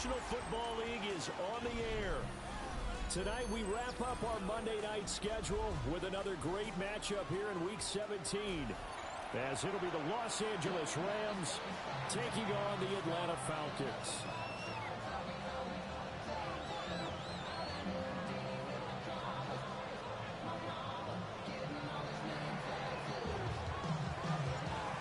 National Football League is on the air. Tonight we wrap up our Monday night schedule with another great matchup here in Week 17. As it'll be the Los Angeles Rams taking on the Atlanta Falcons.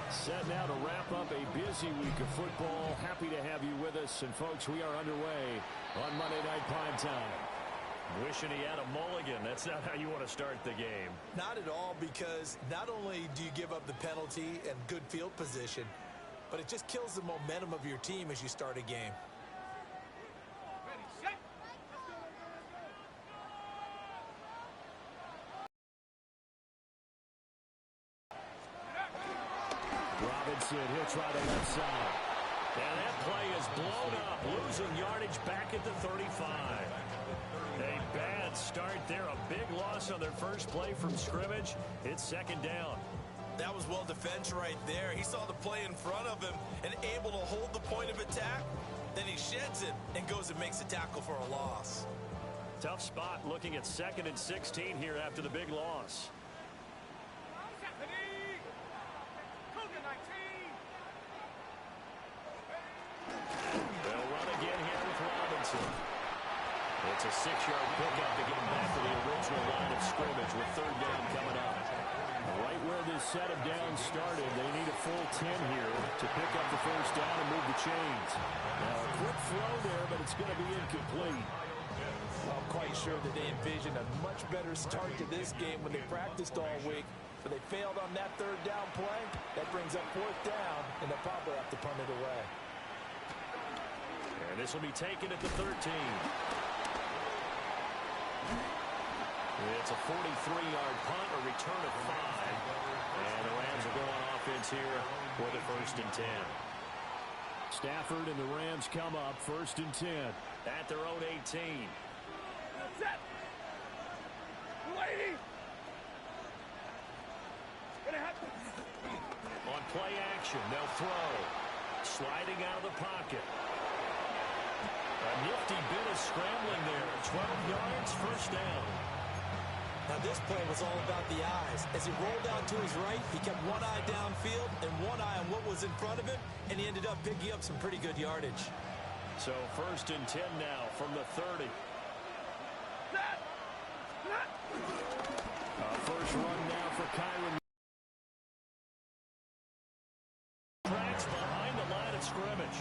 Set now to wrap up a busy week of football. Happy to have you with us. And, folks, we are underway on Monday Night Primetime. Wishing he had a mulligan. That's not how you want to start the game. Not at all, because not only do you give up the penalty and good field position, but it just kills the momentum of your team as you start a game. Robinson, he'll try the left side. And that play is blown up, losing yardage back at the 35. A bad start there, a big loss on their first play from scrimmage. It's second down. That was well defense right there. He saw the play in front of him and able to hold the point of attack. Then he sheds it and goes and makes a tackle for a loss. Tough spot looking at 2nd and 16 here after the big loss. They'll run again here with Robinson. It's a 6-yard pickup to get him back to the original line of scrimmage with third down coming up. Right where this set of downs started, they need a full 10 here to pick up the first down and move the chains. Now, a quick throw there, but it's going to be incomplete. I'm quite sure that they envisioned a much better start to this game when they practiced all week, but they failed on that third down play. That brings up fourth down, and they'll probably have to punt it away. And this will be taken at the 13. It's a 43-yard punt, a return of 5. And the Rams will go on offense here for the 1st and 10. Stafford and the Rams come up 1st and 10. At their own 18. Set. Lady. On play action, they'll throw. Sliding out of the pocket. A nifty bit of scrambling there. 12 yards, first down. Now this play was all about the eyes. As he rolled out to his right, he kept one eye downfield and one eye on what was in front of him, and he ended up picking up some pretty good yardage. So 1st and 10 now from the 30. First run now for Kyron. Tracks behind the line of scrimmage.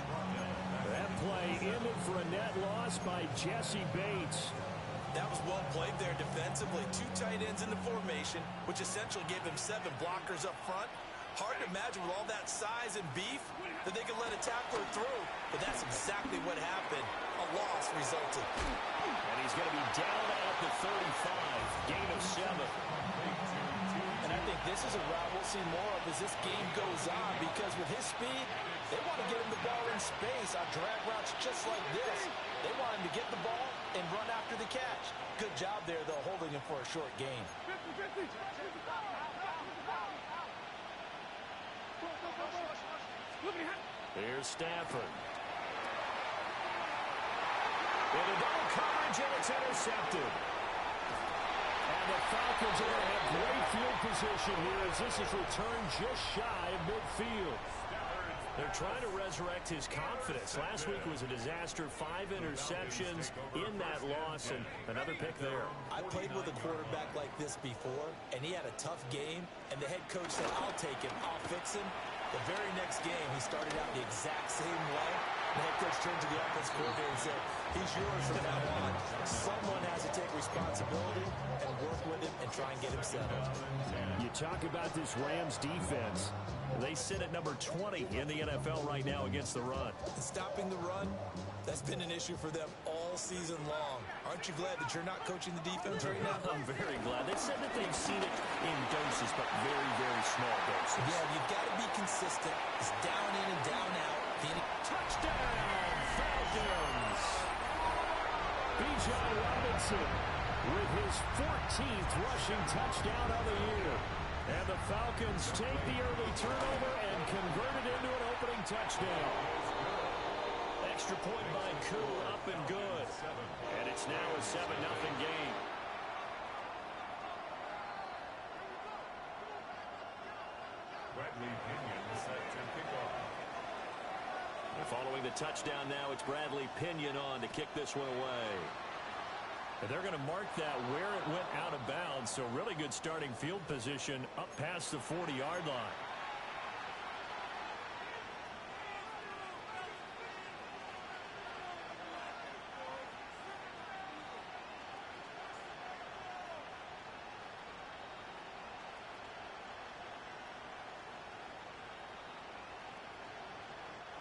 That play ended for a net loss by Jesse Bates. That was well played there defensively. 2 tight ends in the formation, which essentially gave him 7 blockers up front. Hard to imagine with all that size and beef that they could let a tackler through, but that's exactly what happened. A loss resulted. And he's going to be down at the 35, gain of 7. And I think this is a route we'll see more of as this game goes on, because with his speed, they want to get him the ball in space on drag routes just like this. They want him to get the ball and run after the catch. Good job there, though, holding him for a short gain. Here's Stafford. Into double coverage, and it's intercepted. And the Falcons are going to have great field position here as this is returned just shy of midfield. They're trying to resurrect his confidence. Last week was a disaster. 5 interceptions in that loss, and another pick there. I played with a quarterback like this before, and he had a tough game, and the head coach said, I'll take him, I'll fix him. The very next game, he started out the exact same way. The head coach turned to the offense coordinator and said, he's yours from now on. Someone has to take responsibility and work with him and try and get him settled. You talk about this Rams defense. They sit at number 20 in the NFL right now against the run. Stopping the run, that's been an issue for them all season long. Aren't you glad that you're not coaching the defense right now? I'm very glad. They said that they've seen it in doses, but very, very small doses. Yeah, you've got to be consistent. It's down in and down out. Touchdown, Falcons! Bijan Robinson with his 14th rushing touchdown of the year. And the Falcons take the early turnover and convert it into an opening touchdown. Extra point by Koo It's now a 7-0 game. Following the touchdown now, it's Bradley Pinion on to kick this one away. And they're going to mark that where it went out of bounds, so really good starting field position up past the 40-yard line.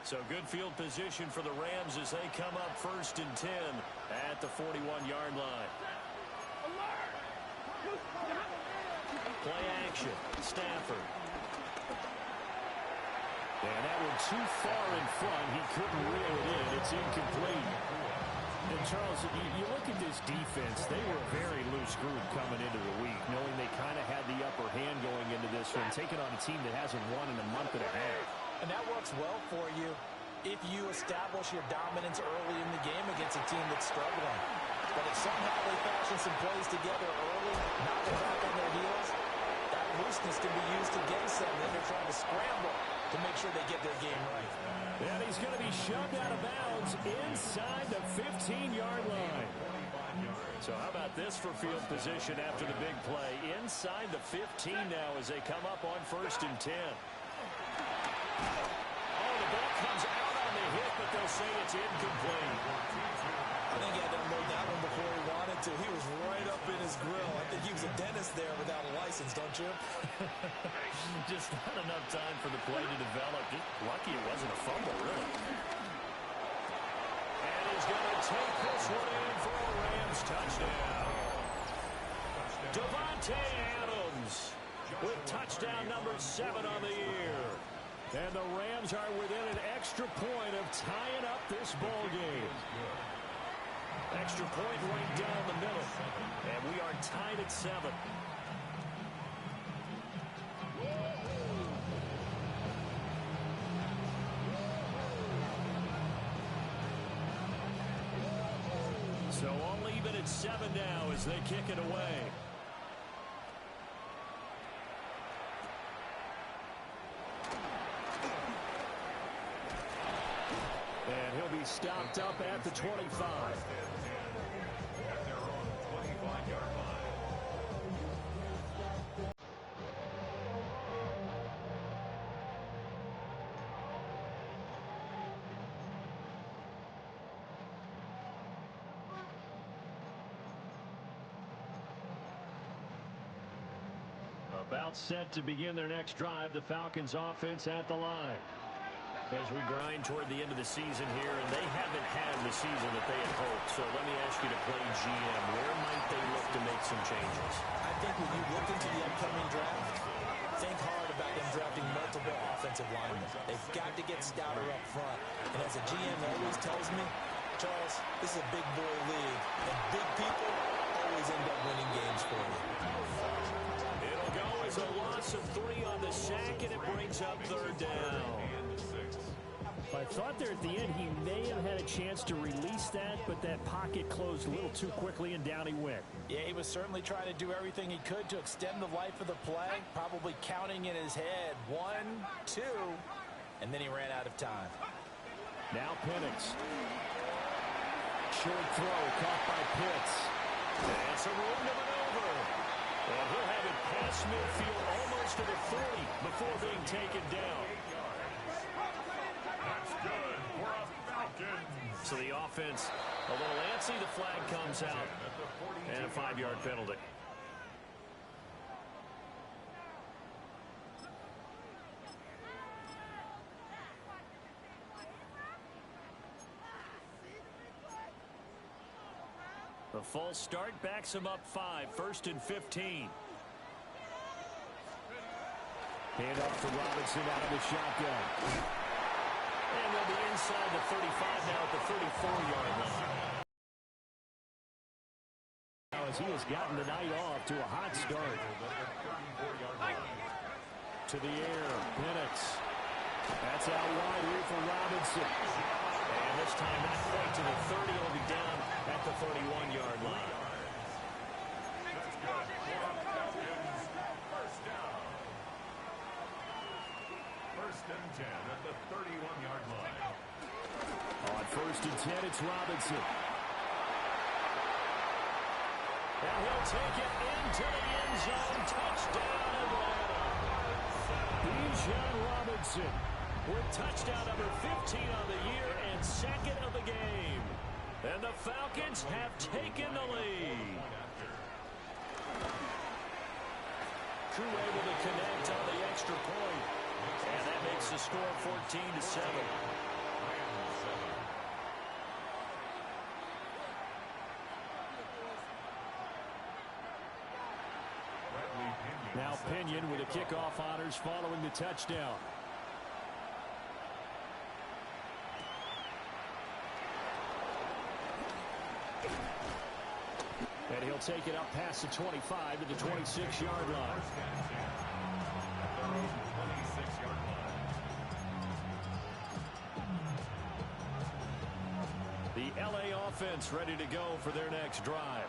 So good field position for the Rams as they come up 1st and 10 at the 41-yard line. Play action. Stafford. And that one too far in front. He couldn't reel it in. It's incomplete. And Charles, you look at this defense, they were a very loose group coming into the week, knowing they kind of had the upper hand going into this one, taking on a team that hasn't won in a month and a half. And that works well for you if you establish your dominance early in the game against a team that's struggling. But if somehow they fashion some plays together early, knock them back on their heels, that looseness can be used against them. Then they're trying to scramble to make sure they get their game right. And he's going to be shoved out of bounds inside the 15-yard line. So how about this for field position after the big play? Inside the 15 now as they come up on 1st and 10. Oh, the ball comes out on the hit, but they'll say it's incomplete. I think he had to unload that one before he wanted to. He was right up in his grill. I think he was a dentist there without a license, don't you? Just not enough time for the play to develop. Just lucky it wasn't a fumble, really. And he's going to take this one in for a Rams touchdown. Davante Adams with touchdown number 7 on the year. And the Rams are within an extra point of tying up this ball game. Extra point right down the middle. And we are tied at 7. So all even at 7 now as they kick it away. And he'll be stopped up at the 25. About set to begin their next drive, the Falcons offense at the line. As we grind toward the end of the season here, and they haven't had the season that they had hoped. So let me ask you to play GM. Where might they look to make some changes? I think when you look into the upcoming draft, think hard about them drafting multiple offensive linemen. They've got to get stouter up front. And as a GM always tells me, Charles, this is a big boy league, and big people always end up winning games for you. It'll go as a loss of 3 on the sack, and it brings up 3rd down. I thought there at the end he may have had a chance to release that, but that pocket closed a little too quickly, and down he went. Yeah, he was certainly trying to do everything he could to extend the life of the play, probably counting in his head 1, 2, and then he ran out of time. Now Penix. Short throw caught by Pitts. And some room to maneuver. And he'll have it past midfield almost to the 40 before being taken down. That's good for a Falcon. So the offense a little antsy. The flag comes out. And a 5-yard penalty. The false start backs him up 5. 1st and 15. Hand off to Robinson out of the shotgun. And they'll be inside the 35 now at the 34-yard line. Now as he has gotten the night off to a hot start. To the air, Penix. That's out wide here for Robinson. And this time not quite to the 30. He'll be down at the 31-yard 10 at the 31-yard line. On 1st and 10, it's Robinson. And he'll take it into the end zone. Touchdown, Atlanta. Bijan Robinson with touchdown number 15 on the year and 2nd of the game. And the Falcons have taken the lead. Crew able to connect on the extra point. And that makes the score 14-7. Now Pinion with the kickoff honors following the touchdown. And he'll take it up past the 25 to the 26-yard line. The LA offense ready to go for their next drive.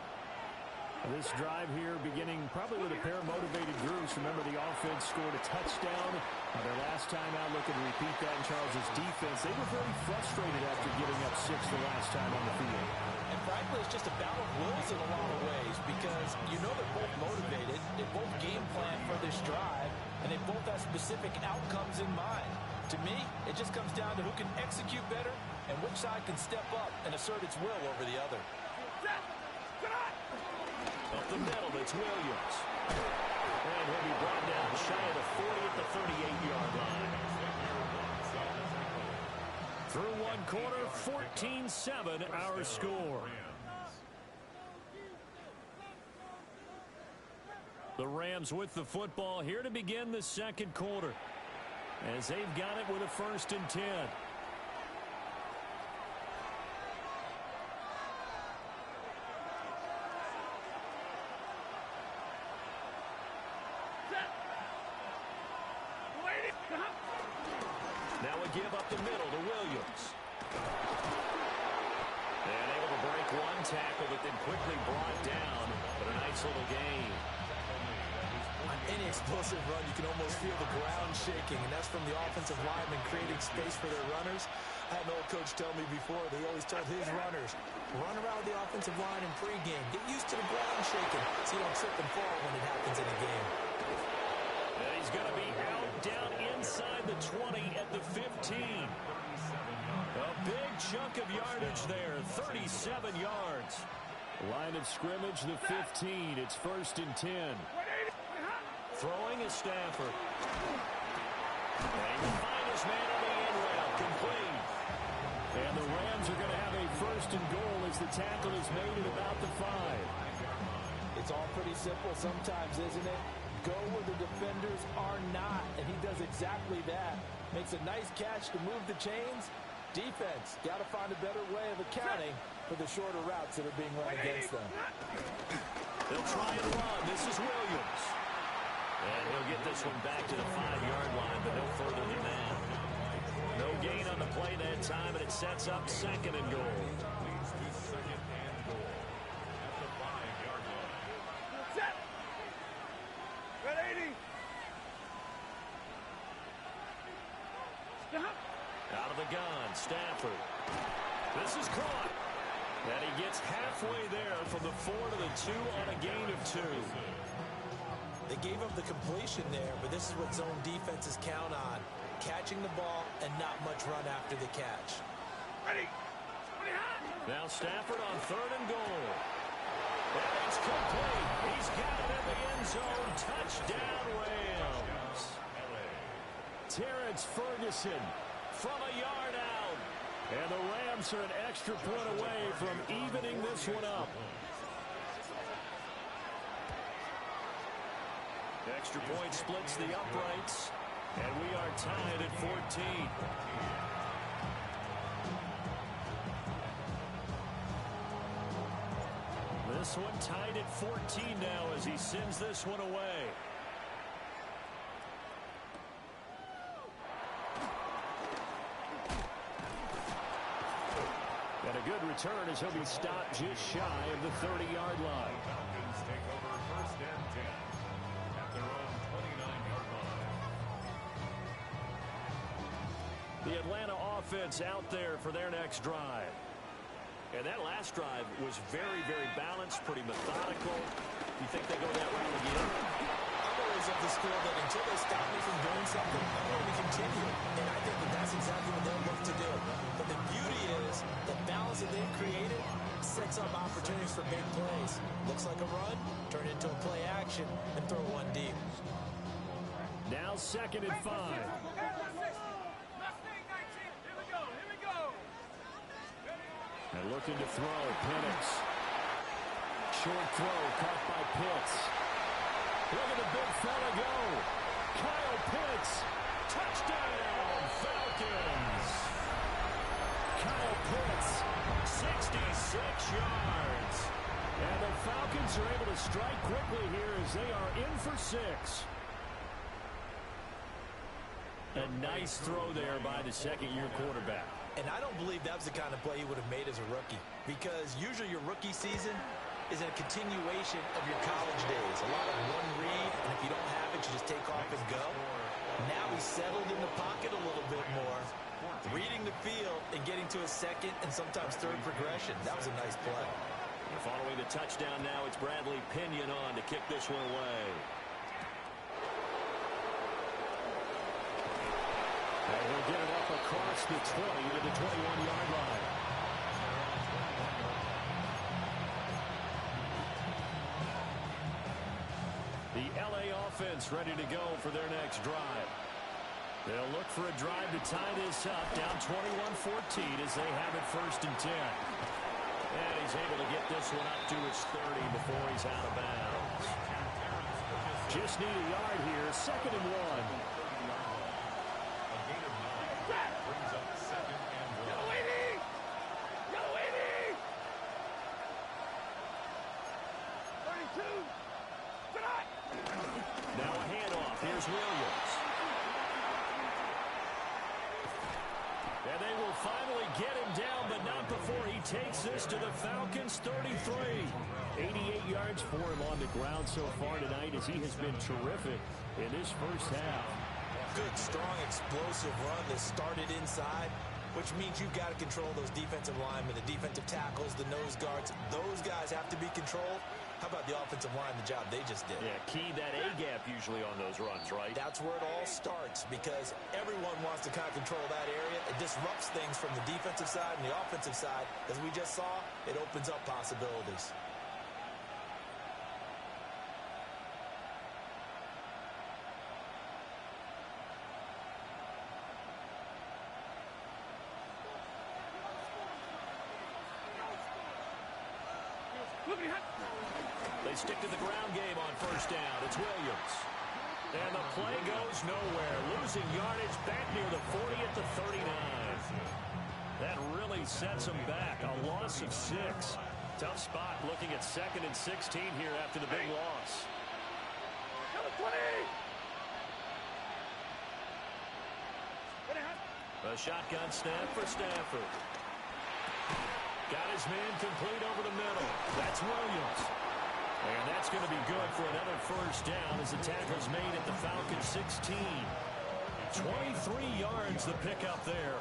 This drive here beginning probably with a pair of motivated groups. Remember, the offense scored a touchdown their last time out. Looking to repeat that in Charles' defense. They were very frustrated after giving up 6 the last time on the field. And frankly, it's just a battle of wills in a lot of ways because you know they're both motivated. They both game plan for this drive, and they both have specific outcomes in mind. To me, it just comes down to who can execute better and which side can step up and assert its will over the other. Up the middle, it's Williams. And he'll be brought down shy of the 40 at the 38-yard line. Through one quarter, 14-7 our score. The Rams with the football here to begin the second quarter, as they've got it with a 1st and 10. Now a give up the middle to Williams. And able to break one tackle, but then quickly brought down. But a nice little gain. On any explosive run, you can almost feel the ground shaking, and that's from the offensive linemen creating space for their runners. I had an old coach tell me before, they always told his runners, run around the offensive line in pregame. Get used to the ground shaking so you don't trip and fall when it happens in a game. And he's going to be out down inside the 20 at the 15. A big chunk of yardage there, 37 yards. Line of scrimmage, the 15. It's 1st and 10. Throwing is Stafford. And he will find his man on the end route, complete. And the Rams are going to have a 1st and goal as the tackle is made at about the 5. It's all pretty simple sometimes, isn't it? Go where the defenders are not, and he does exactly that. Makes a nice catch to move the chains. Defense, got to find a better way of accounting for the shorter routes that are being run against them. They'll try and run. This is Williams. And he'll get this one back to the 5-yard line, but no further than that. No gain on the play that time, and it sets up 2nd and goal. Out of the gun, Stafford. This is caught. And he gets halfway there from the 4 to the 2 on a gain of 2. They gave up the completion there, but this is what zone defenses count on. Catching the ball and not much run after the catch. Now Stafford on 3rd and goal. And it's complete. He's got it in the end zone. Touchdown, Rams. Terrence Ferguson from a yard out. And the Rams are an extra point away from evening this one up. Extra point splits the uprights. And we are tied at 14. This one tied at 14 now as he sends this one away. And a good return as he'll be stopped just shy of the 30-yard line. Falcons take over 1st and 10 at their own 29-yard line. offense out there for their next drive. And that last drive was very, very balanced, pretty methodical. You think they go that route again? I'm always of the school that until they stop me from doing something, I'm going to continue. And I think that that's exactly what they'll look to do. But the beauty is the balance that they've created sets up opportunities for big plays. Looks like a run, turn it into a play action, and throw one deep. Now 2nd and 5. And looking to throw, Penix. Short throw, caught by Pitts. Look at the big fella go. Kyle Pitts, touchdown, Falcons. Kyle Pitts, 66 yards. And the Falcons are able to strike quickly here as they are in for 6. A nice throw there by the second-year quarterback. And I don't believe that was the kind of play he would have made as a rookie, because usually your rookie season is a continuation of your college days. A lot of one read, and if you don't have it, you just take off and go. Now he's settled in the pocket a little bit more, reading the field and getting to a second and sometimes third progression. That was a nice play. Following the touchdown now, it's Bradley Pinion on to kick this one away. And he'll get it up across the 20 to the 21-yard line. The LA offense ready to go for their next drive. They'll look for a drive to tie this up, down 21-14 as they have it 1st and 10. And he's able to get this one up to his 30 before he's out of bounds. Just need a yard here, 2nd and 1. Now a handoff. Here's Williams. And they will finally get him down, but not before he takes this to the Falcons' 33. 88 yards for him on the ground so far tonight as he has been terrific in this first half. Good, strong, explosive run that started inside, which means you've got to control those defensive linemen, the defensive tackles, the nose guards. Those guys have to be controlled. How about the offensive line, the job they just did? Yeah, key that A-gap usually on those runs, right? That's where it all starts, because everyone wants to kind of control that area. It disrupts things from the defensive side and the offensive side. As we just saw, it opens up possibilities. They stick to the ground game on 1st down. It's Williams. And the play goes nowhere. Losing yardage back near the 40 at the 39. That really sets them back. A loss of 6. Tough spot looking at 2nd and 16 here after the big loss. A shotgun snap for Stafford. Got his man complete over the middle. That's Williams. And that's going to be good for another 1st down as the tackle's made at the Falcons' 16. 23 yards the pickup there.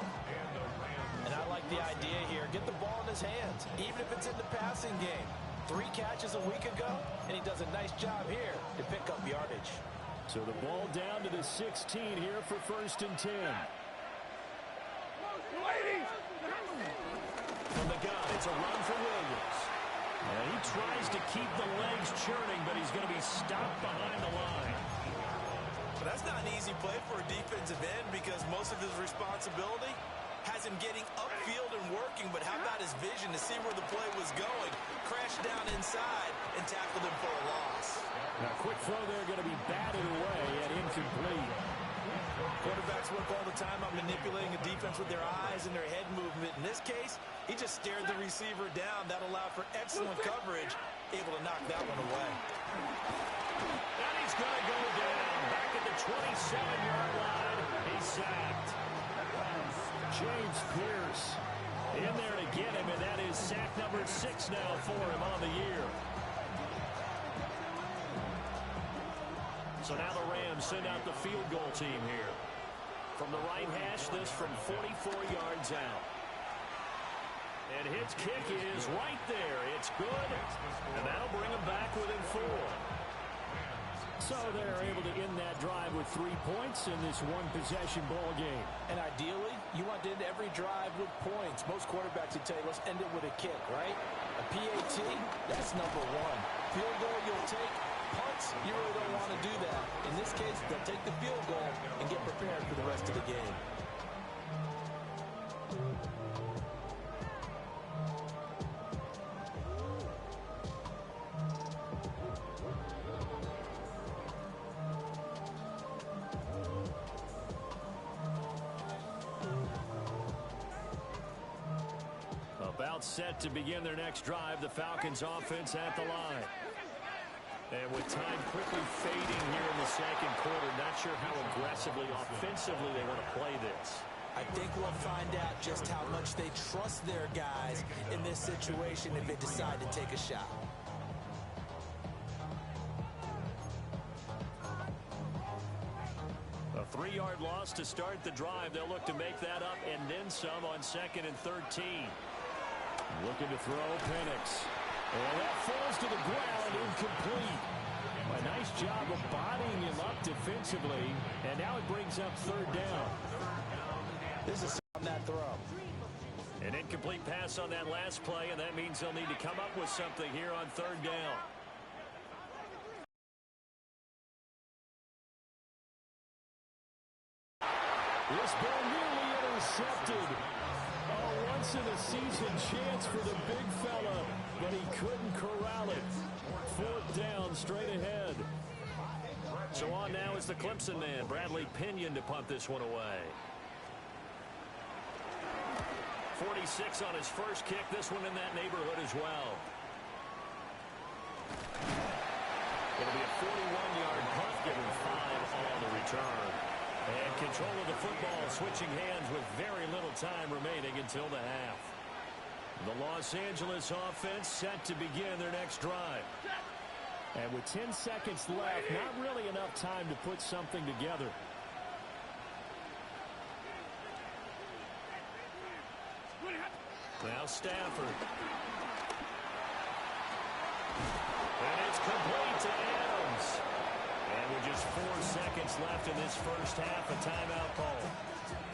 And I like the idea here. Get the ball in his hands, even if it's in the passing game. 3 catches a week ago, and he does a nice job here to pick up yardage. So the ball down to the 16 here for 1st and 10. From the gun, it's a run for Williams. And he tries to keep the legs churning, but he's going to be stopped behind the line. But that's not an easy play for a defensive end, because most of his responsibility has him getting upfield and working, but how about his vision to see where the play was going? Crashed down inside and tackled him for a loss. Now, quick throw there going to be batted away and incomplete. Quarterbacks work all the time on manipulating a defense with their eyes and their head movement. In this case, he just stared the receiver down. That allowed for excellent coverage, able to knock that one away. And he's going to go down back at the 27-yard line. He's sacked. James Pierce in there to get him, and that is sack number 6 now for him on the year. So now the Rams send out the field goal team here. From the right hash, this from 44 yards out. And his kick is right there. It's good, and that'll bring him back within 4. So they're able to end that drive with 3 points in this one-possession ball game. And ideally, you want to end every drive with points. Most quarterbacks would tell you, let's end it with a kick, right? A PAT, that's number 1. Field goal you'll take. Punts, you really don't want to do that. In this case, they'll take the field goal and get prepared for the rest of the game. About set to begin their next drive, the Falcons offense at the line. And with time quickly fading here in the second quarter, not sure how aggressively, offensively they want to play this. I think we'll find out just how much they trust their guys in this situation if they decide to take a shot. A 3-yard loss to start the drive. They'll look to make that up and then some on 2nd and 13. Looking to throw, Penix. And that falls to the ground, incomplete. A nice job of bodying him up defensively, and now it brings up 3rd down. This is on that throw. An incomplete pass on that last play, and that means they'll need to come up with something here on 3rd down. This ball nearly intercepted. Oh, once-in-a-season chance for the big fella, but he couldn't corral it. 4th down, straight ahead. So on now is the Clemson man, Bradley Pinion, to punt this one away. 46 on his first kick, this one in that neighborhood as well. It'll be a 41-yard punt, given 5 on the return. And control of the football, switching hands with very little time remaining until the half. The Los Angeles offense set to begin their next drive. And with 10 seconds left, not really enough time to put something together. Now Stafford. And it's complete to Adams. And with just 4 seconds left in this first half, a timeout call.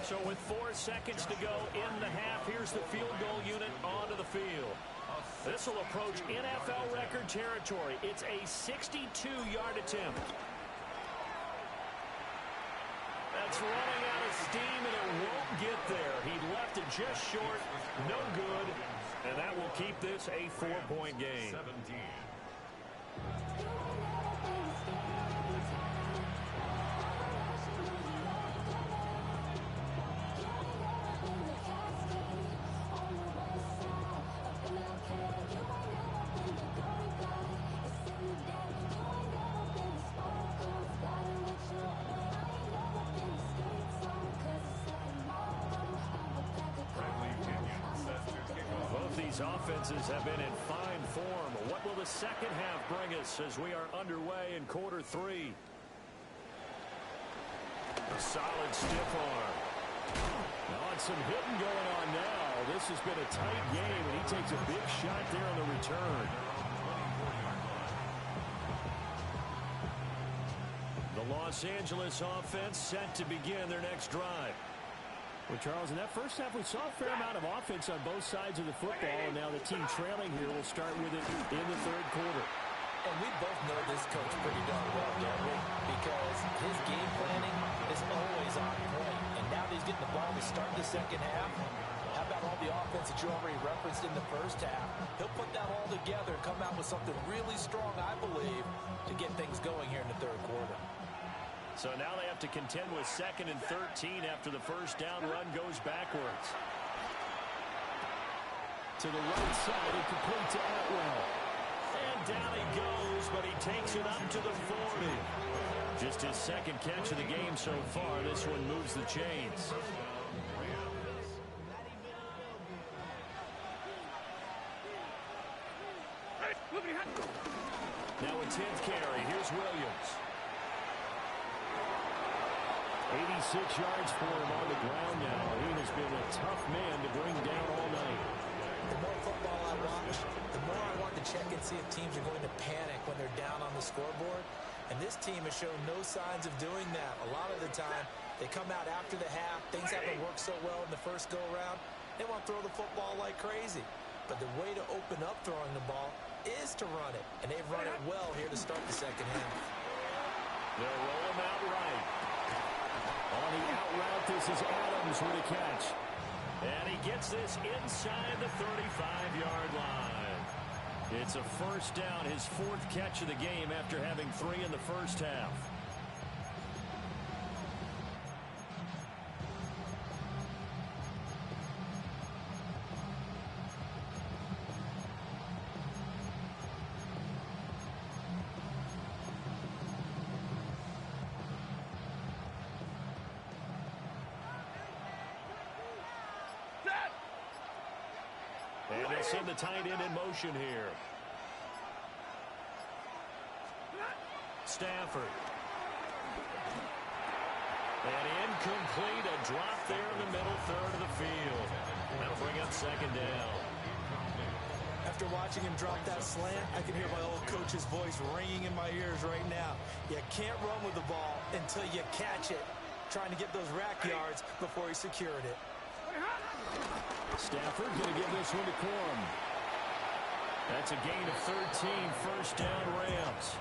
So with 4 seconds to go in the half, here's the field goal unit onto the field. This will approach NFL record territory. It's a 62-yard attempt. That's running out of steam, and it won't get there. He left it just short, no good, and that will keep this a 4-point game. 17. Offenses have been in fine form. What will the second half bring us as we are underway in quarter 3? A solid stiff arm. Now on some hitting going on now. This has been a tight game, and he takes a big shot there on the return. The Los Angeles offense set to begin their next drive. Well, Charles, in that first half, we saw a fair amount of offense on both sides of the football, and now the team trailing here will start with it in the 3rd quarter. And we both know this coach pretty darn well, don't we? Because his game planning is always on point. And now that he's getting the ball to start the second half, how about all the offense that you already referenced in the first half? He'll put that all together and come out with something really strong, I believe, to get things going here in the 3rd quarter. So now they have to contend with 2nd and 13 after the first down run goes backwards. To the right side, incomplete to Atwell. And down he goes, but he takes it up to the 40. Just his 2nd catch of the game so far. This one moves the chains. Now a 10th carry. Here's Williams. 86 yards for him on the ground now. He has been a tough man to bring down all night. The more football I watch, the more I want to check and see if teams are going to panic when they're down on the scoreboard. And this team has shown no signs of doing that. A lot of the time, they come out after the half. Things haven't worked so well in the first go-around. They want to throw the football like crazy. But the way to open up throwing the ball is to run it. And they've run it well here to start the second half. They'll roll him out right. On the out route, this is Adams with a catch. And he gets this inside the 35-yard line. It's a first down, his fourth catch of the game after having 3 in the first half. And they'll send the tight end in motion here. Stafford. And incomplete, a drop there in the middle third of the field. That'll bring up second down. After watching him drop that slant, I can hear my old coach's voice ringing in my ears right now. You can't run with the ball until you catch it. Trying to get those rack yards before he secured it. Stafford going to give this one to Corum. That's a gain of 13, first down Rams.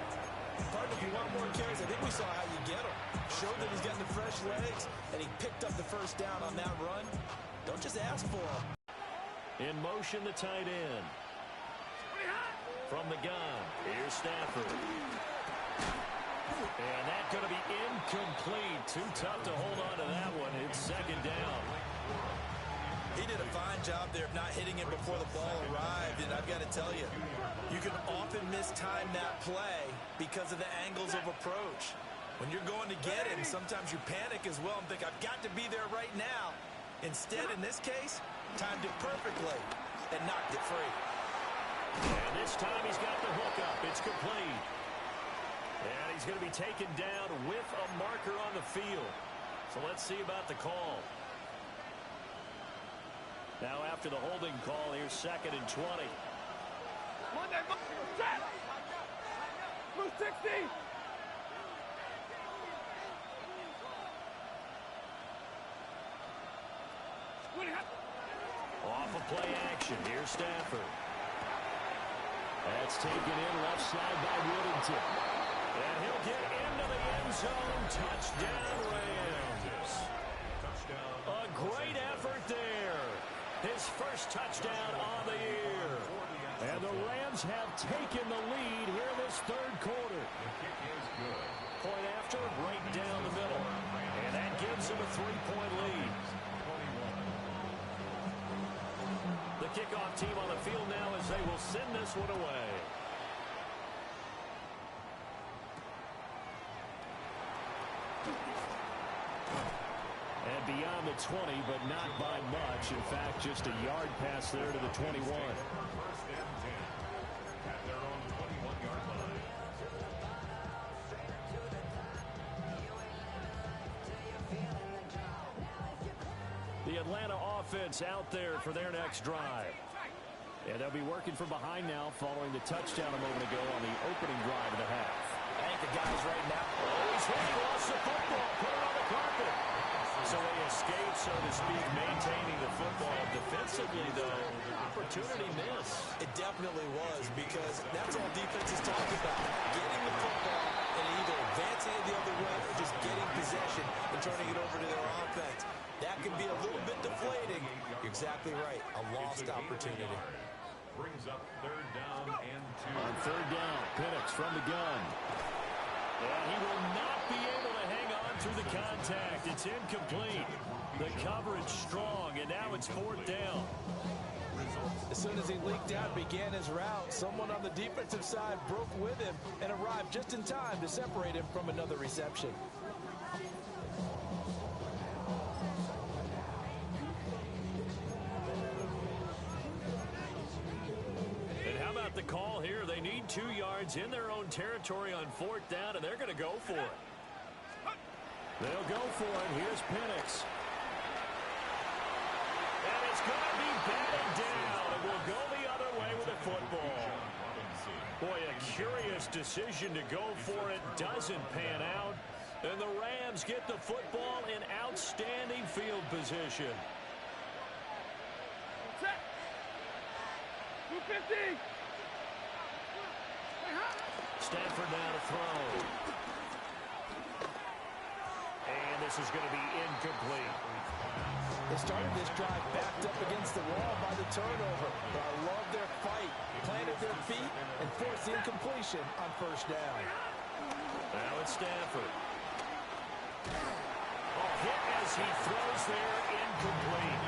Partner, if you want more carries, I think we saw how you get him. Showed that he's getting the fresh legs, and he picked up the first down on that run. Don't just ask for him. In motion, the tight end. From the gun, here's Stafford. And that's going to be incomplete. Too tough to hold on to that one. It's second down. He did a fine job there of not hitting him before the ball arrived, and I've got to tell you, you can often mistime that play because of the angles of approach. When you're going to get him, sometimes you panic as well and think, I've got to be there right now. Instead, in this case, timed it perfectly and knocked it free. And this time he's got the hook up. It's complete. And he's going to be taken down with a marker on the field. So let's see about the call. Now after the holding call, here's second and 20. Monday, set! Blue 60! Off of play action, here's Stafford. That's taken in left side by Woodington. And he'll get into the end zone. Touchdown, Rams. A great effort there. His first touchdown on the year. And the Rams have taken the lead here in this third quarter. Point after, right down the middle. And that gives him a 3-point lead. The kickoff team on the field now as they will send this one away. And beyond the 20, but not by much. In fact, just a yard pass there to the 21. First and 10 at their own 21-yard line. The Atlanta offense out there for their next drive. And they'll be working from behind now following the touchdown a moment ago on the opening drive of the half. I think the guys right now. Oh, he's hit, lost the football, put it on the carpet. So they escape, so to speak, maintaining the football. Defensively, though, opportunity miss. It definitely was, because that's all defense is talking about. Getting the football and either advancing it the other way or just getting possession and turning it over to their offense. That can be a little bit deflating. You're exactly right. A lost opportunity. Brings up third down and 2. On third down, Penix from the gun. And he will not be able to hang on through the contact. It's incomplete. The coverage strong, and now it's fourth down. As soon as he leaked out, began his route, someone on the defensive side broke with him and arrived just in time to separate him from another reception. And how about the call here? They need 2 yards in their own territory on fourth down, and they're going to go for it. They'll go for it. Here's Penix. And it's going to be batted down. And we'll go the other way with the football. Boy, a curious decision to go for it. Doesn't pan out. And the Rams get the football in outstanding field position. Set. 250. Stafford now to throw. And this is going to be incomplete. They started this drive backed up against the wall by the turnover. But I love their fight. Planted their feet and forced the incompletion on first down. Now it's Stafford. Hit as he throws there, incomplete.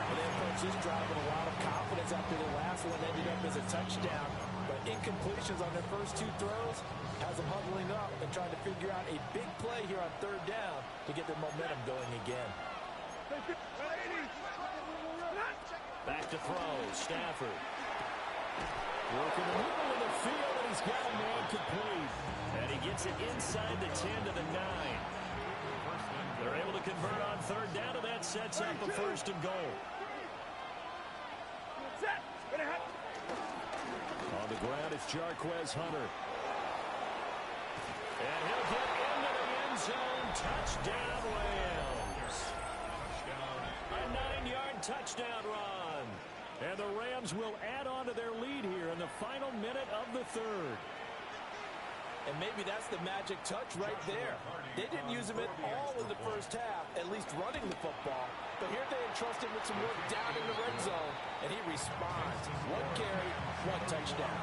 And they approach this drive with a lot of confidence after the last one ended up as a touchdown. But incompletions on their first two throws has them huddling up and trying to figure out a big play here on third down to get their momentum going again. Back to throw, Stafford. Working the middle of the field, and he's got a man complete. And he gets it inside the 10 to the 9. They're able to convert on third down, and that sets up a first and goal. On the ground, it's Jarquez Hunter. And he'll get into the end zone. Touchdown, Rams. A 9-yard touchdown run. And the Rams will add on to their lead here in the final minute of the third. And maybe that's the magic touch right there. They didn't use him at all in the first half, at least running the football. But here they entrust him with some work down in the red zone, and he responds. One carry, one touchdown.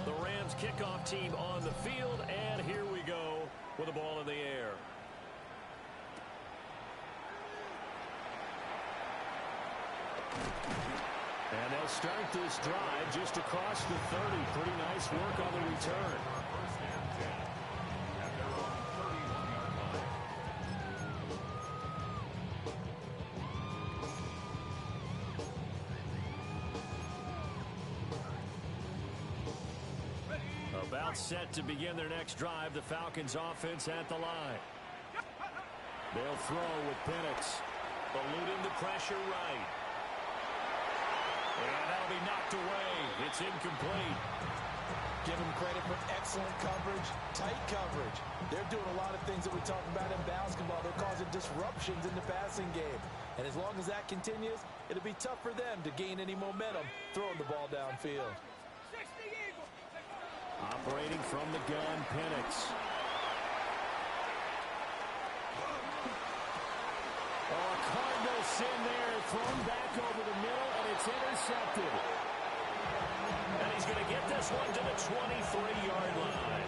The Rams kickoff team on the field, and here we go with the ball in the air. And they'll start this drive just across the 30. Pretty nice work on the return. First and 10 at their own 31-yard line. About set to begin their next drive. The Falcons offense at the line. They'll throw with Penix. Eluding the pressure right. And that'll be knocked away. It's incomplete. Give them credit for excellent coverage, tight coverage. They're doing a lot of things that we talk about in basketball. They're causing disruptions in the passing game. And as long as that continues, it'll be tough for them to gain any momentum throwing the ball downfield. Operating from the gun, Penix. Oh, Cardinal sin there, thrown back over the middle, and it's intercepted. And he's going to get this one to the 23-yard line.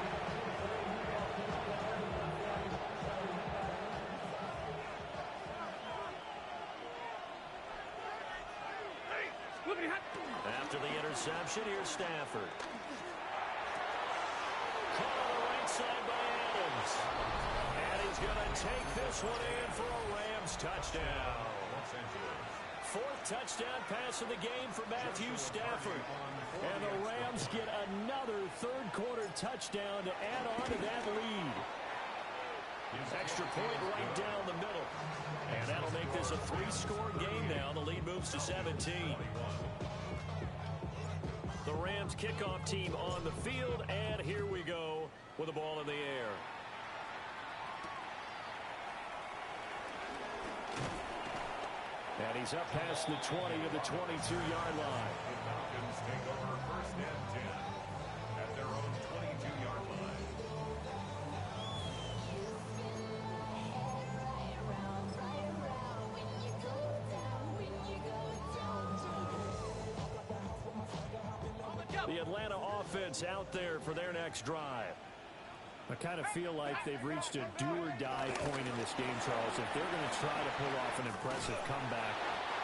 After the interception, here's Stafford. Caught on the right side by Adams. And he's going to take this one in for a Rams touchdown. Fourth touchdown pass of the game for Matthew Stafford. And the Rams get another third-quarter touchdown to add on to that lead. Extra point right down the middle. And that'll make this a 3-score game now. The lead moves to 17. The Rams kickoff team on the field, and here we go with the ball in the air. And he's up past the 20 to the 22-yard line. The Falcons take over first and 10 at their own 22-yard line. The Atlanta offense out there for their next drive. I kind of feel like they've reached a do-or-die point in this game, Charles. If they're going to try to pull off an impressive comeback,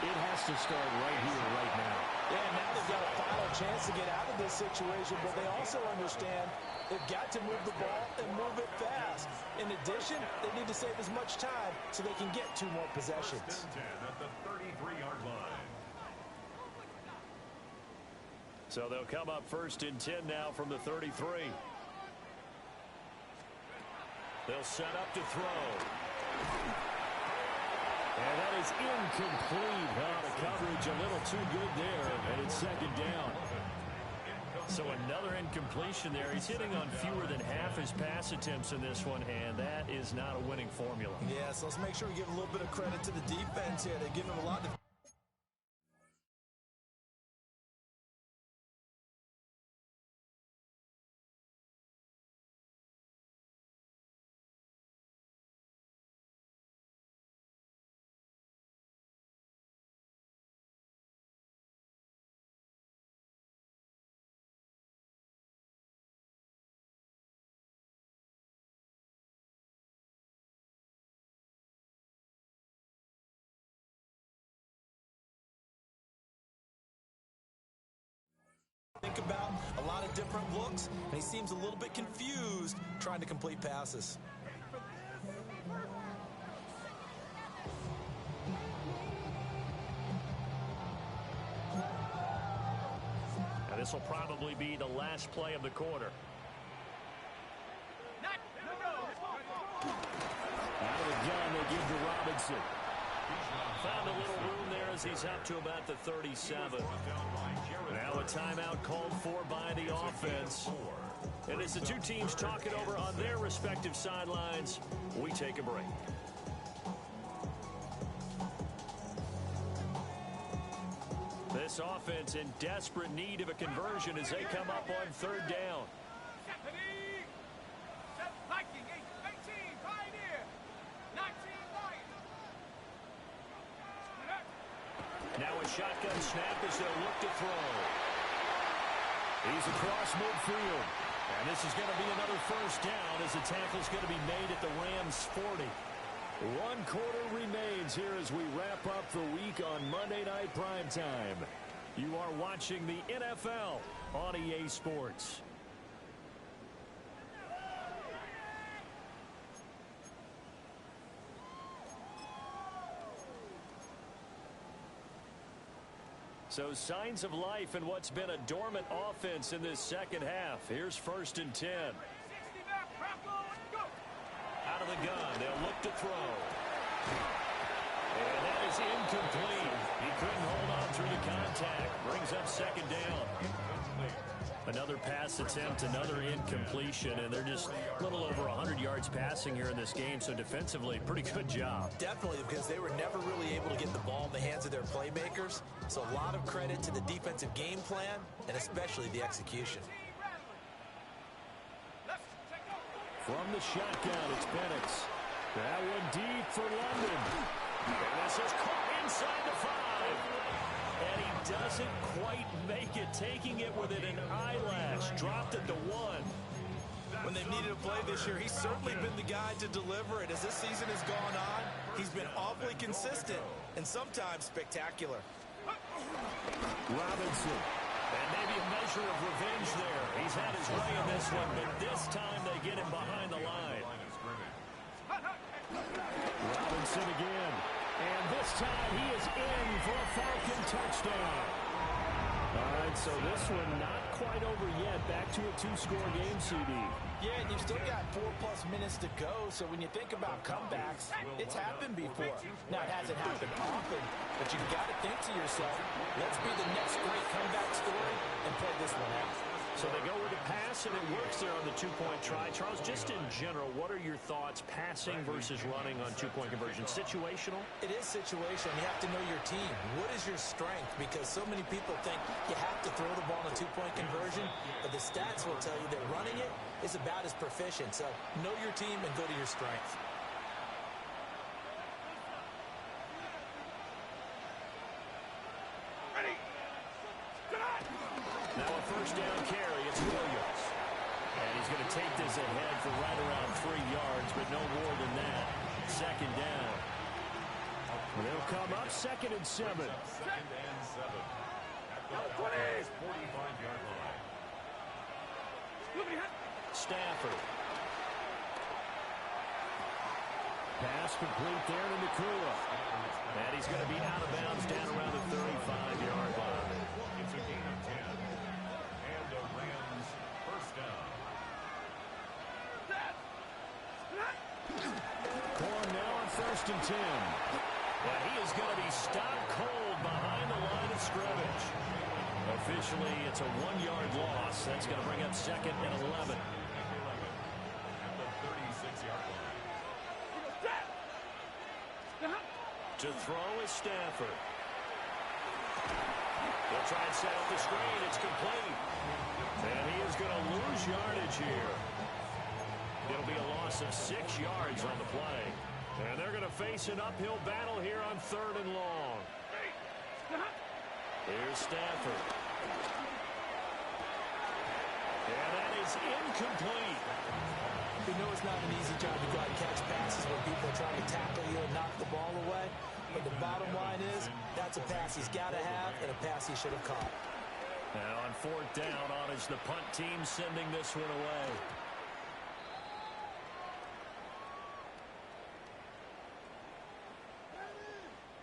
it has to start right here, right now. Yeah, now they've got a final chance to get out of this situation, but they also understand they've got to move the ball and move it fast. In addition, they need to save as much time so they can get 2 more possessions. First and 10 at the 33-yard line. So they'll come up 1st and 10 now from the 33. They'll set up to throw. And that is incomplete. The coverage a little too good there, and it's 2nd down. So another incompletion there. He's hitting on fewer than half his pass attempts in this one, and that is not a winning formula. Yeah, so let's make sure we give a little bit of credit to the defense here. They give him a lot to... think about a lot of different looks, and he seems a little bit confused trying to complete passes. Now this will probably be the last play of the quarter. Out of the gun, they give to Robinson. Found a little room there as he's up to about the 37. Now a timeout called for by the offense. And as the two teams talk it over on their respective sidelines, we take a break. This offense in desperate need of a conversion as they come up on 3rd down. Now a shotgun snap as they'll look to throw. He's across midfield. And this is going to be another 1st down as the tackle's going to be made at the Rams' 40. 1 quarter remains here as we wrap up the week on Monday Night Primetime. You are watching the NFL on EA Sports. So signs of life in what's been a dormant offense in this 2nd half. Here's 1st and 10. Out of the gun, they'll look to throw. And that is incomplete. He couldn't hold on through the contact. Brings up 2nd down. Another pass attempt, another incompletion, and they're just a little over 100 yards passing here in this game, so defensively, pretty good job. Definitely, because they were never really able to get the ball in the hands of their playmakers, so a lot of credit to the defensive game plan, and especially the execution. From the shotgun, it's Penix. That one deep for London. And this is caught inside the 5. And he doesn't quite make it, taking it within an eyelash. Dropped at the 1. When they've needed a play this year, he's certainly been the guy to deliver it. As this season has gone on, he's been awfully consistent and sometimes spectacular. Robinson. And maybe a measure of revenge there. He's had his way in this one, but this time they get him behind the line. Robinson again. And this time he is in for a Falcon touchdown. All right, so this one not quite over yet. Back to a 2-score game, CD. Yeah, and you've still got 4+ minutes to go, so when you think about comebacks, it's happened before. Now, it hasn't happened often, but you've got to think to yourself, let's be the next great comeback story and play this one out. So they go with a pass, and it works there on the 2-point try. Charles, just in general, what are your thoughts passing versus running on 2-point conversion? Situational? It is situational. You have to know your team. What is your strength? Because so many people think you have to throw the ball in a 2-point conversion, but the stats will tell you that running it is about as proficient. So know your team and go to your strength. Now a 1st down carry. It's Williams. And he's going to take this ahead for right around 3 yards, but no more than that. 2nd down. They'll come up 2nd and 7. 2nd and 7. At the 45-yard line. Stafford. Pass complete there to Nakua. And he's going to be out of bounds down around the 35-yard line. It's a gain of 10. 1st and 10. And he is going to be stopped cold behind the line of scrimmage. Officially, it's a 1-yard loss. That's going to bring up 2nd and 11. At the 36-yard line. To throw is Stafford. They'll try and set up the screen. It's complete. And he is going to lose yardage here. It'll be a loss of 6 yards on the play. And they're going to face an uphill battle here on 3rd and long. Here's Stafford. And that is incomplete. We know it's not an easy job to go out and catch passes when people are trying to tackle you and knock the ball away. But the bottom line is, that's a pass he's got to have and a pass he should have caught. Now on 4th down, on is the punt team sending this one away.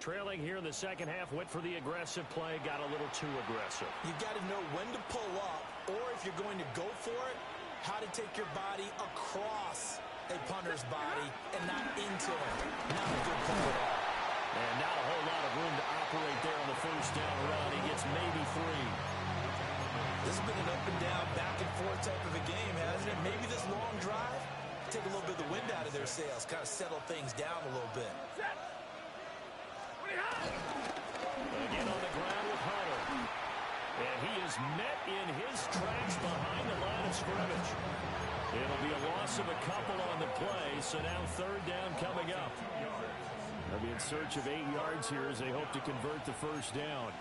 Trailing here in the second half, went for the aggressive play, got a little too aggressive. You've got to know when to pull up, or if you're going to go for it, how to take your body across a punter's body and not into him. Not a good play at all. And not a whole lot of room to operate there on the 1st down run. He gets maybe 3. This has been an up and down, back and forth type of a game, hasn't it? Maybe this long drive, take a little bit of the wind out of their sails, kind of settle things down a little bit. Again on the ground with Hunter. And he is met in his tracks behind the line of scrimmage. It'll be a loss of a couple on the play, so now 3rd down coming up. They'll be in search of 8 yards here as they hope to convert the 1st down.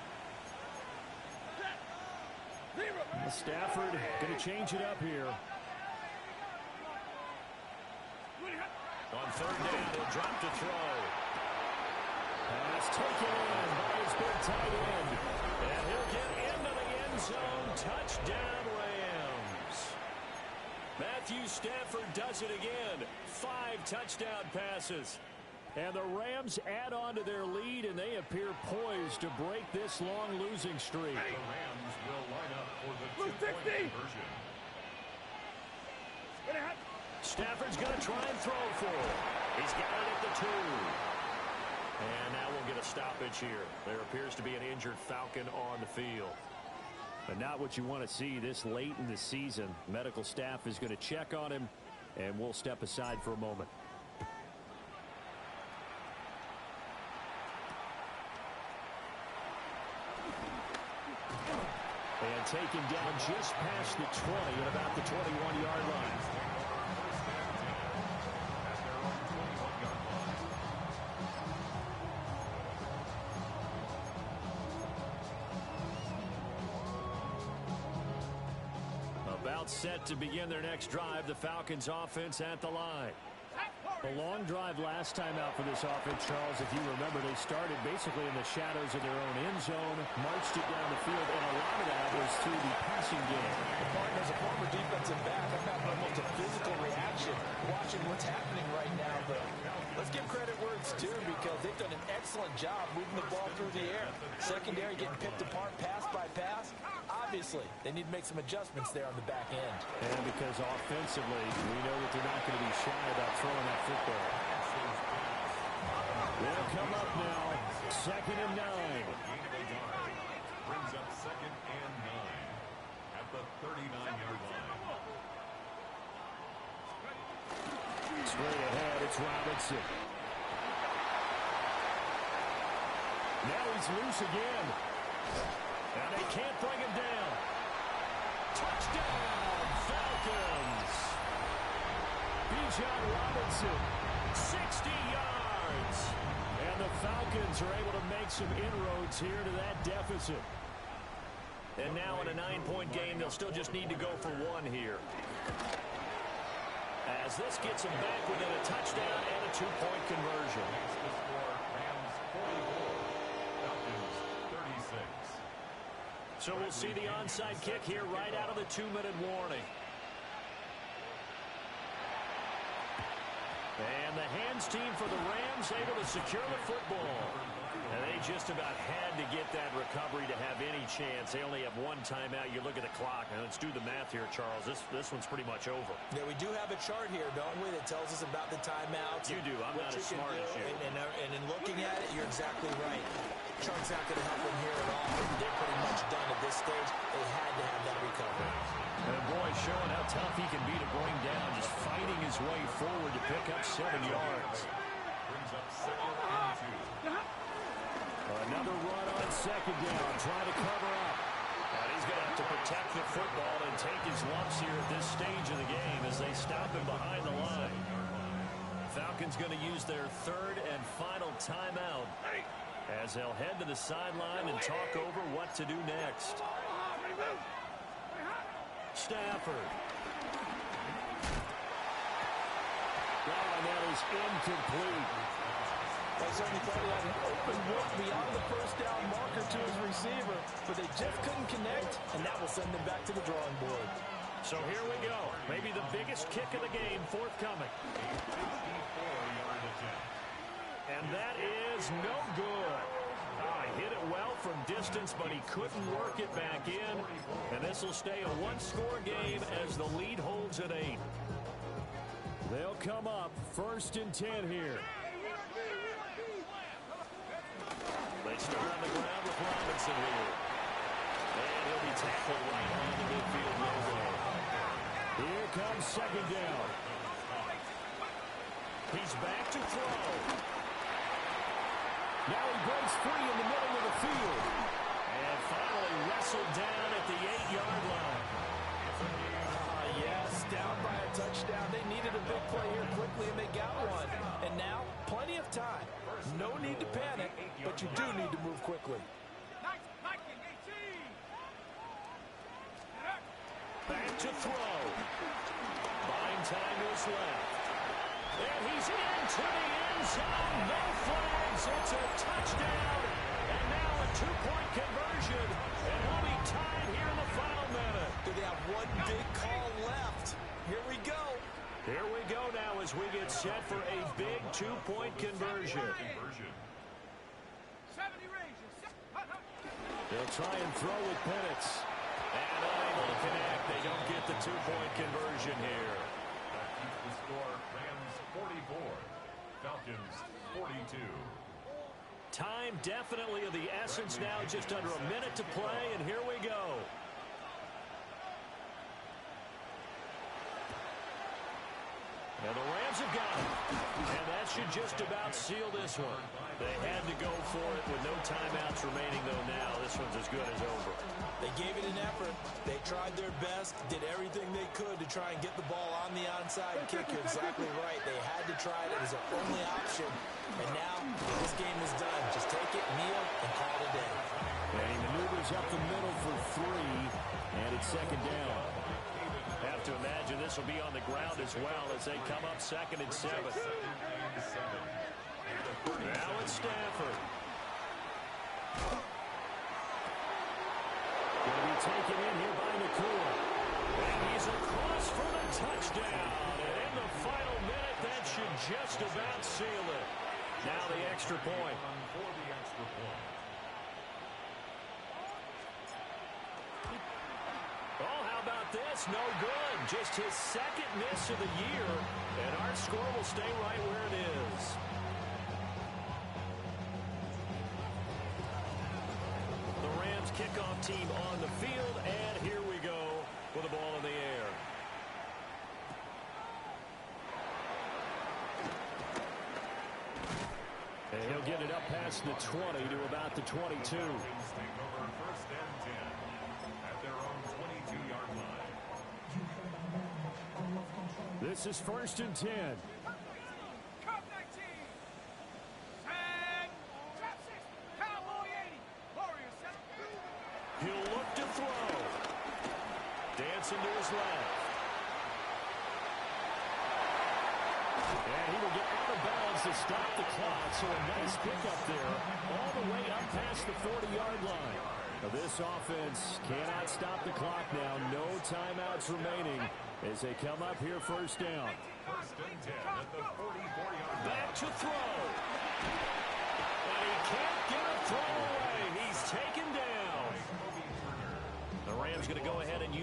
Stafford going to change it up here. On 3rd down, he'll drop to throw. Pass taken in by his big tight end. And he'll get into the end zone. Touchdown, Rams. Matthew Stafford does it again. 5 touchdown passes. And the Rams add on to their lead, and they appear poised to break this long losing streak. The Rams will line up for the 2-point conversion. Stafford's going to try and throw for it. He's got it at the 2. And now we'll get a stoppage here. There appears to be an injured Falcon on the field. But not what you want to see this late in the season. Medical staff is going to check on him, and we'll step aside for a moment. And taken down just past the 20 at about the 21-yard line. About set to begin their next drive, the Falcons offense at the line. A long drive last time out for this offense, Charles. If you remember, they started basically in the shadows of their own end zone, marched it down the field, and a lot of that was through the passing game. Martin, as a former defensive back, I've got almost a physical reaction watching what's happening right now. But let's give credit where it's due, because they've done an excellent job moving the ball through the air. Secondary getting picked apart pass by pass. Obviously, they need to make some adjustments there on the back end. And because offensively, we know that they're not going to be shy about throwing that football. They'll come up now, 2nd and 9. Brings up 2nd and 9 at the 39-yard line. Straight ahead, it's Robinson. Now he's loose again. And they can't bring him down. Touchdown, Falcons. Bijan Robinson, 60 yards. And the Falcons are able to make some inroads here to that deficit. And now in a 9-point game, they'll still just need to go for 1 here. As this gets them back within a touchdown and a 2-point conversion. The score, Rams 44, Falcons 36. So we'll see the onside kick here right out of the 2-minute warning. And the hands team for the Rams able to secure the football. And they just about had to get that recovery to have any chance. They only have one timeout. You look at the clock. Now let's do the math here, Charles. This one's pretty much over. Yeah, we do have a chart here, don't we, that tells us about the timeouts. You do. I'm not as smart as you. And in looking at it, you're exactly right. Chart's not going to help them here at all. They're pretty much done at this stage. They had to have that recovery. And boy, showing how tough he can be to bring down, just fighting his way forward to pick up 7 yards. Brings up 2nd and 2. Another run on 2nd down, trying to cover up. And he's going to have to protect the football and take his lumps here at this stage of the game as they stop him behind the line. Falcons going to use their 3rd and final timeout as they'll head to the sideline and talk over what to do next. Stafford. And that is incomplete. They certainly thought he had an open look beyond the first down marker to his receiver, but they just couldn't connect, and that will send them back to the drawing board. So here we go. Maybe the biggest kick of the game forthcoming. And that is no good. He hit it well from distance, but he couldn't work it back in. And this will stay a one-score game as the lead holds at 8. They'll come up 1st and 10 here. They start on the ground with Robinson here. And he'll be tackled right on the midfield logo. Here comes 2nd down. He's back to throw. Now he breaks free in the middle of the field. And finally wrestled down at the 8-yard line. Yes, down by a touchdown. They needed a big play here quickly, and they got one. And now, plenty of time. No need to panic, but you do need to move quickly. Back to throw. Buying time to his left. And he's into the end zone. No flags. It's a touchdown. And now a 2-point conversion. And we'll be tied here in the final minute. Do they have one big call left? Here we go. Here we go now as we get set for a big 2-point conversion. They'll try and throw with Penix. And unable to connect. They don't get the 2-point conversion here. That keeps the score Rams 44, Falcons 42. Time definitely of the essence now. Just under a minute to play, and here we go. And the Rams have got it. And that should just about seal this one. They had to go for it with no timeouts remaining, though now this one's as good as over. They gave it an effort. They tried their best, did everything they could to try and get the ball on the onside kick. You're exactly right. They had to try it. It was their only option. And now this game is done. Just take it, kneel, and call it a day. And he maneuvers up the middle for 3, and it's 2nd down. Have to imagine this will be on the ground as well as they come up 2nd and 7. Now it's Stafford. Going to be taken in here by Nakua. And he's across for the touchdown. And in the final minute, that should just about seal it. Now the extra point. Oh, how about this? No good. Just his 2nd miss of the year. And our score will stay right where it is. The Rams kickoff team on the field. And here we go with the ball in the air. And he'll get it up past the 20 to about the 22. This is 1st and 10. He'll look to throw. Dancing to his left. And he will get out of bounds to stop the clock. So a nice pickup there all the way up past the 40-yard line. Now this offense cannot stop the clock now. No timeouts remaining as they come up here 1st down. 1st and 10 at the 44-yard line. Back to throw. And he can't get a throw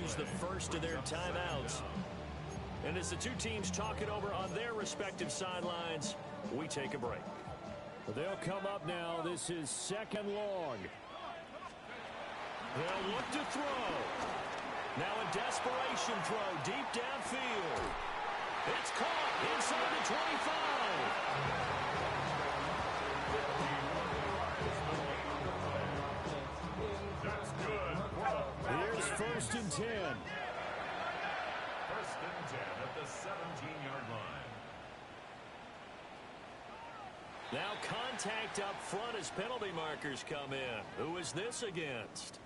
use the first of their timeouts. And as the two teams talk it over on their respective sidelines, we take a break. They'll come up now. This is second long. They'll look to throw. Now a desperation throw deep downfield. It's caught inside the 25. That's good. Here's 1st and 10. 1st and 10 at the 17-yard line. Now contact up front as penalty markers come in. Who is this against?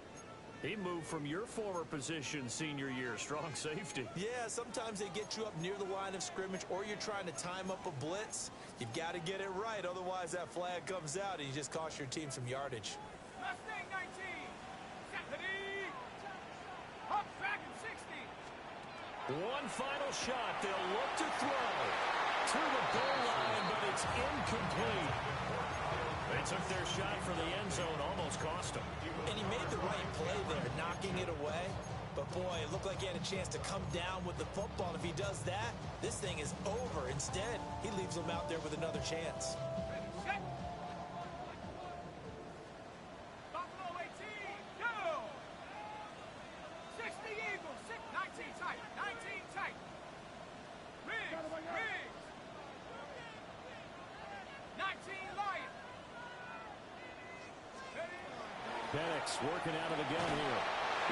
He moved from your former position senior year, strong safety. Yeah, sometimes they get you up near the line of scrimmage or you're trying to time up a blitz. You've got to get it right, otherwise that flag comes out and you just cost your team some yardage. Mustang 19. Stephanie. Hop back at 60. One final shot. They'll look to throw to the goal line, but it's incomplete. They took their shot for the end zone, almost cost them. And he made the right play there, knocking it away. But, boy, it looked like he had a chance to come down with the football. And if he does that, this thing is over. Instead, he leaves them out there with another chance. Set. Buffalo 18. Go. 60 Eagles. 19 tight. 19 tight. Riggs. 19 Lions. Penix working out of the gun here.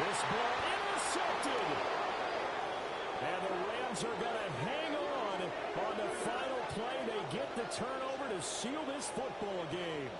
This ball intercepted. And the Rams are going to hang on the final play. They get the turnover to seal this football game.